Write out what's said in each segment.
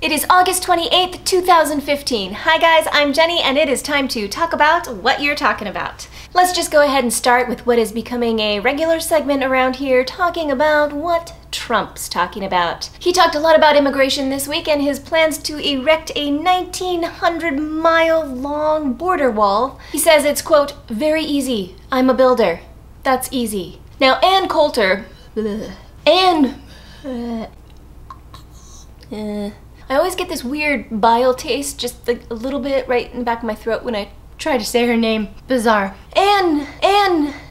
It is August 28th, 2015. Hi guys, I'm Jenny and it is time to talk about what you're talking about. Let's just go ahead and start with what is becoming a regular segment around here, talking about what Trump's talking about. He talked a lot about immigration this week and his plans to erect a 1,900-mile long border wall. He says it's, quote, very easy. I'm a builder. That's easy. Now, Ann Coulter, I always get this weird bile taste, just like a little bit right in the back of my throat when I try to say her name. Bizarre. Ann,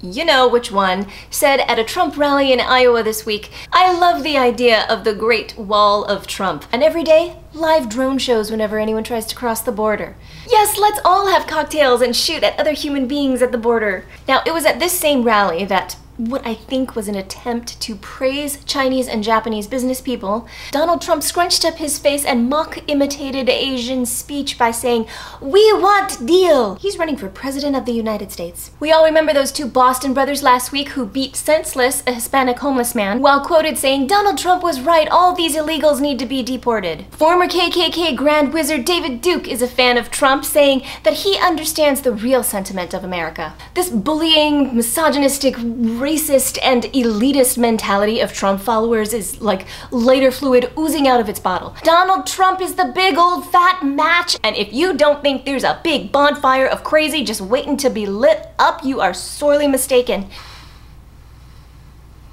you know which one, said at a Trump rally in Iowa this week, I love the idea of the Great Wall of Trump. And every day, live drone shows whenever anyone tries to cross the border. Yes, let's all have cocktails and shoot at other human beings at the border. Now, it was at this same rally that what I think was an attempt to praise Chinese and Japanese business people, Donald Trump scrunched up his face and mock-imitated Asian speech by saying, "We want deal." He's running for president of the United States. We all remember those two Boston brothers last week who beat senseless a Hispanic homeless man while quoted saying, "Donald Trump was right, all these illegals need to be deported." Former KKK Grand Wizard David Duke is a fan of Trump, saying that he understands the real sentiment of America. This bullying, misogynistic, racist and elitist mentality of Trump followers is like lighter fluid oozing out of its bottle. Donald Trump is the big old fat match, and if you don't think there's a big bonfire of crazy just waiting to be lit up, you are sorely mistaken.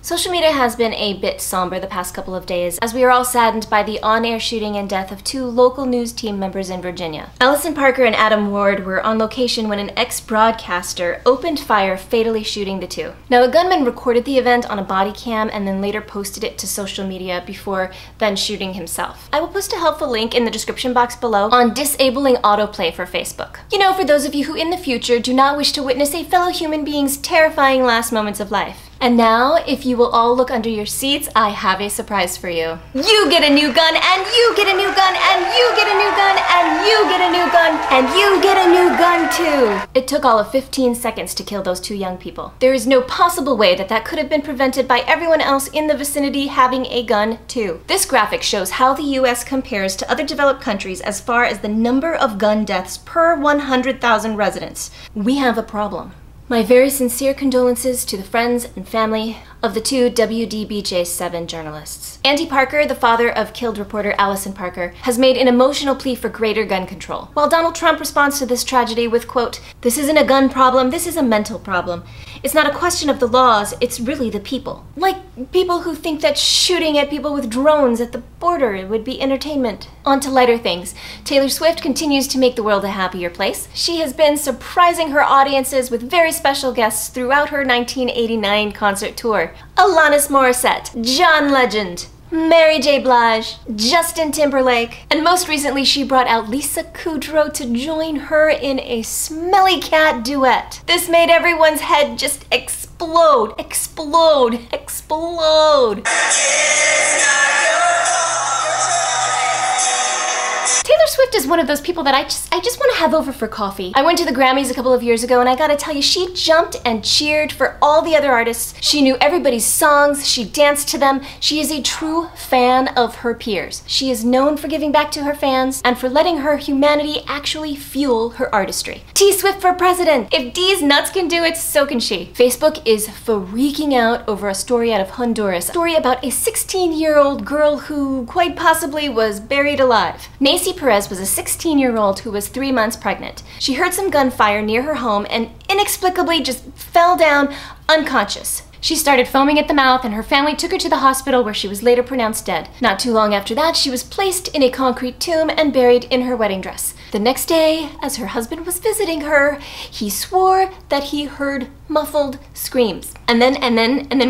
Social media has been a bit somber the past couple of days, as we are all saddened by the on-air shooting and death of two local news team members in Virginia. Allison Parker and Adam Ward were on location when an ex-broadcaster opened fire, fatally shooting the two. Now, the gunman recorded the event on a body cam and then later posted it to social media before then shooting himself. I will post a helpful link in the description box below on disabling autoplay for Facebook. You know, for those of you who in the future do not wish to witness a fellow human being's terrifying last moments of life. And now, if you will all look under your seats, I have a surprise for you. You get a new gun, and you get a new gun, and you get a new gun, and you get a new gun, and you get a new gun too. It took all of 15 seconds to kill those two young people. There is no possible way that that could have been prevented by everyone else in the vicinity having a gun too. This graphic shows how the US compares to other developed countries as far as the number of gun deaths per 100,000 residents. We have a problem. My very sincere condolences to the friends and family of the two WDBJ-7 journalists. Andy Parker, the father of killed reporter Allison Parker, has made an emotional plea for greater gun control, while Donald Trump responds to this tragedy with, quote, "This isn't a gun problem, this is a mental problem. It's not a question of the laws, it's really the people." Like people who think that shooting at people with drones at the border would be entertainment. On to lighter things. Taylor Swift continues to make the world a happier place. She has been surprising her audiences with very special guests throughout her 1989 concert tour. Alanis Morissette, John Legend, Mary J. Blige, Justin Timberlake, and most recently she brought out Lisa Kudrow to join her in a smelly cat duet. This made everyone's head just explode, explode, explode. Taylor Swift is one of those people that I just want to have over for coffee. I went to the Grammys a couple of years ago and I gotta tell you, she jumped and cheered for all the other artists. She knew everybody's songs, she danced to them. She is a true fan of her peers. She is known for giving back to her fans and for letting her humanity actually fuel her artistry. T Swift for president! If D's nuts can do it, so can she. Facebook is freaking out over a story out of Honduras. A story about a 16-year-old girl who quite possibly was buried alive. Nacy Perez was a 16-year-old who was 3 months pregnant. She heard some gunfire near her home and inexplicably just fell down unconscious. She started foaming at the mouth and her family took her to the hospital where she was later pronounced dead. Not too long after that, she was placed in a concrete tomb and buried in her wedding dress. The next day, as her husband was visiting her, he swore that he heard muffled screams. And then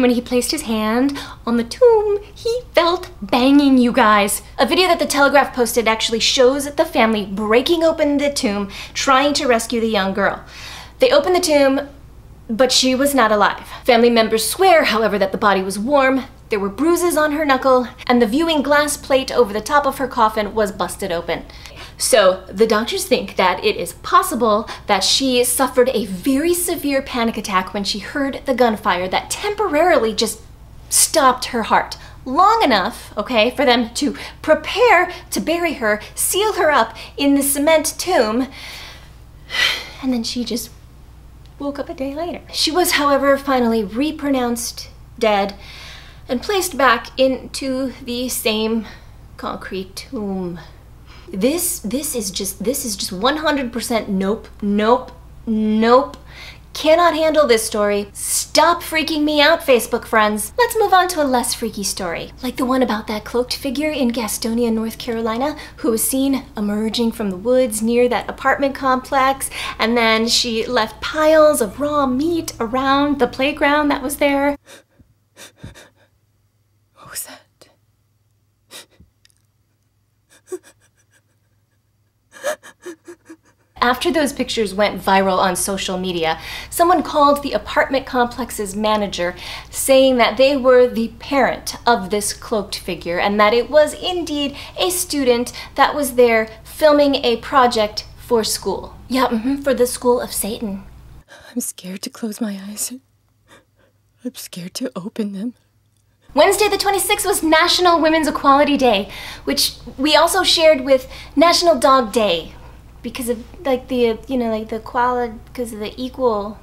when he placed his hand on the tomb, he felt banging, you guys. A video that the Telegraph posted actually shows the family breaking open the tomb, trying to rescue the young girl. They opened the tomb, but she was not alive. Family members swear, however, that the body was warm, there were bruises on her knuckle, and the viewing glass plate over the top of her coffin was busted open. So the doctors think that it is possible that she suffered a very severe panic attack when she heard the gunfire that temporarily just stopped her heart, long enough, okay, for them to prepare to bury her, seal her up in the cement tomb, and then she just woke up a day later. She was, however, finally repronounced dead and placed back into the same concrete tomb. This is just 100% nope, nope, nope. Cannot handle this story. Stop freaking me out, Facebook friends. Let's move on to a less freaky story, like the one about that cloaked figure in Gastonia, North Carolina, who was seen emerging from the woods near that apartment complex, and then she left piles of raw meat around the playground that was there. What was that? After those pictures went viral on social media, someone called the apartment complex's manager, saying that they were the parent of this cloaked figure and that it was indeed a student that was there filming a project for school. Yeah, for the School of Satan. I'm scared to close my eyes. I'm scared to open them. Wednesday the 26th was National Women's Equality Day, which we also shared with National Dog Day. Because of, like, the, you know, like, the quality, because of the equal.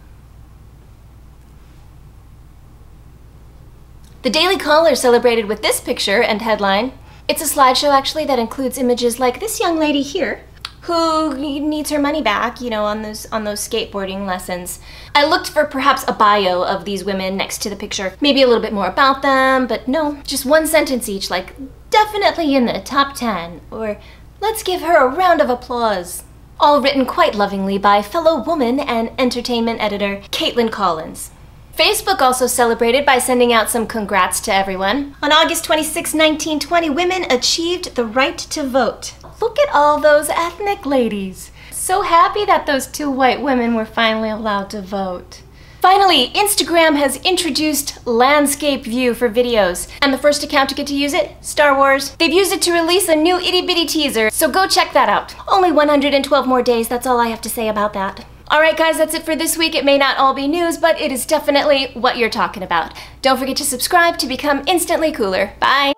The Daily Caller celebrated with this picture and headline. It's a slideshow, actually, that includes images like this young lady here, who needs her money back, you know, on those skateboarding lessons. I looked for perhaps a bio of these women next to the picture, maybe a little bit more about them, but no, just one sentence each, like, definitely in the top 10, or let's give her a round of applause. All written quite lovingly by fellow woman and entertainment editor Caitlin Collins. Facebook also celebrated by sending out some congrats to everyone. On August 26, 1920, women achieved the right to vote. Look at all those ethnic ladies. So happy that those 2 white women were finally allowed to vote. Finally, Instagram has introduced landscape view for videos. And the first account to get to use it, Star Wars. They've used it to release a new itty bitty teaser, so go check that out. Only 112 more days, that's all I have to say about that. Alright guys, that's it for this week. It may not all be news, but it is definitely what you're talking about. Don't forget to subscribe to become instantly cooler. Bye!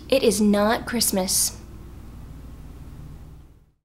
It is not Christmas.